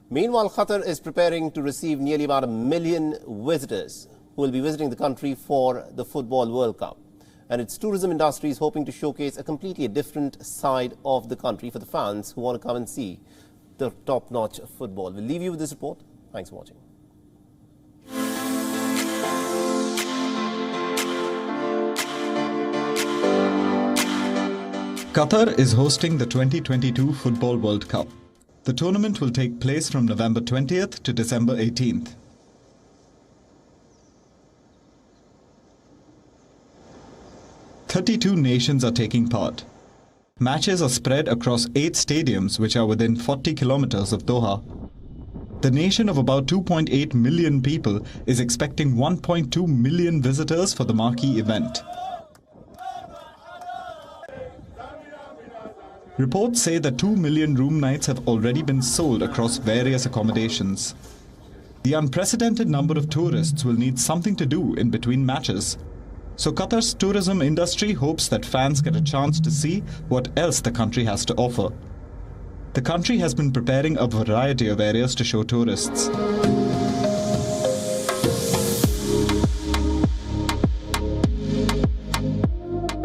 Meanwhile, Qatar is preparing to receive nearly about 1 million visitors who will be visiting the country for the Football World Cup. And its tourism industry is hoping to showcase a completely different side of the country for the fans who want to come and see the top-notch football. We'll leave you with this report. Thanks for watching. Qatar is hosting the 2022 Football World Cup. The tournament will take place from November 20th to December 18th. "32 nations are taking part. Matches are spread across 8 stadiums which are within 40 kilometers of Doha. The nation of about 2.8 million people is expecting 1.2 million visitors for the marquee event. Reports say that 2 million room nights have already been sold across various accommodations. The unprecedented number of tourists will need something to do in between matches. So Qatar's tourism industry hopes that fans get a chance to see what else the country has to offer. The country has been preparing a variety of areas to show tourists.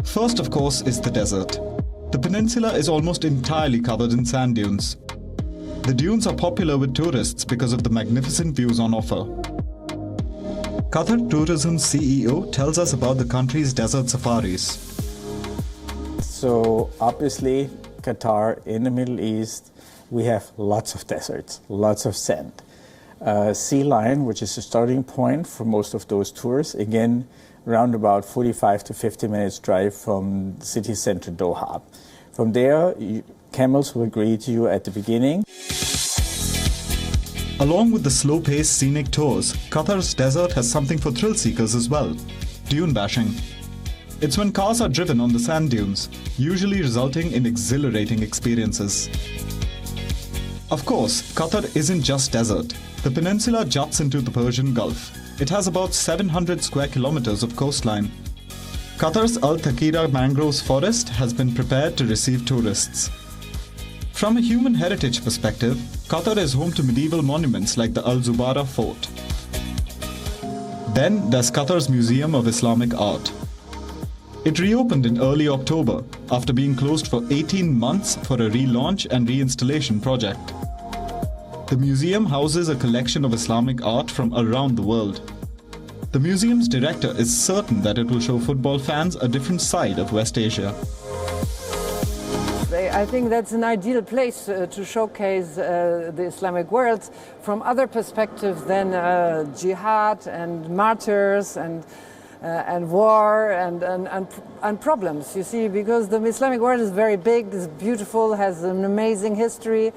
First, of course, is the desert. The peninsula is almost entirely covered in sand dunes. The dunes are popular with tourists because of the magnificent views on offer. Qatar Tourism's CEO tells us about the country's desert safaris. So obviously, Qatar in the Middle East, we have lots of deserts, lots of sand. Sea Lion, which is the starting point for most of those tours, again, around about 45 to 50 minutes drive from city center Doha. From there, camels will greet you at the beginning. Along with the slow-paced scenic tours, Qatar's desert has something for thrill seekers as well: dune bashing. It's when cars are driven on the sand dunes, usually resulting in exhilarating experiences. Of course, Qatar isn't just desert. The peninsula juts into the Persian Gulf. It has about 700 square kilometers of coastline. Qatar's Al Thaqira mangroves forest has been prepared to receive tourists. From a human heritage perspective, Qatar is home to medieval monuments like the Al Zubara fort. Then there's Qatar's Museum of Islamic Art. It reopened in early October after being closed for 18 months for a relaunch and reinstallation project. The museum houses a collection of Islamic art from around the world. The museum's director is certain that it will show football fans a different side of West Asia. I think that's an ideal place to showcase the Islamic world from other perspectives than jihad and martyrs and war and problems, you see, because the Islamic world is very big, is beautiful, has an amazing history,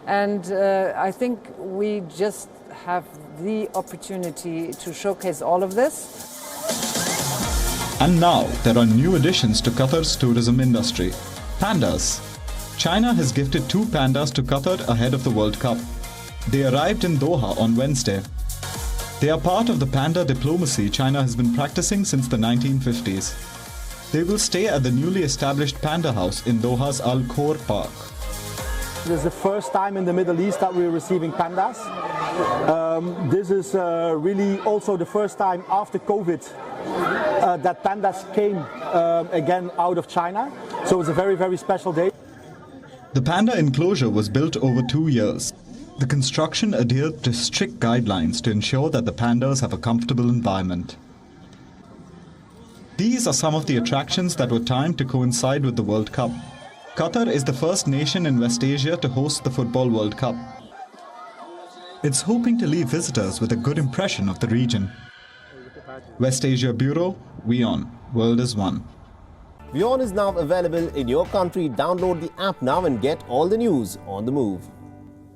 and I think we just have the opportunity to showcase all of this. And now there are new additions to Qatar's tourism industry: pandas. China has gifted 2 pandas to Qatar ahead of the World Cup. They arrived in Doha on Wednesday. They are part of the panda diplomacy China has been practicing since the 1950s. They will stay at the newly established panda house in Doha's Al Khor Park. This is the first time in the Middle East that we're receiving pandas. This is really also the first time after COVID that pandas came again out of China. So it's a very, very special day. The panda enclosure was built over 2 years. The construction adhered to strict guidelines to ensure that the pandas have a comfortable environment. These are some of the attractions that were timed to coincide with the World Cup. Qatar is the first nation in West Asia to host the Football World Cup. It's hoping to leave visitors with a good impression of the region. West Asia Bureau, WION, World is One. WION is now available in your country. Download the app now and get all the news on the move.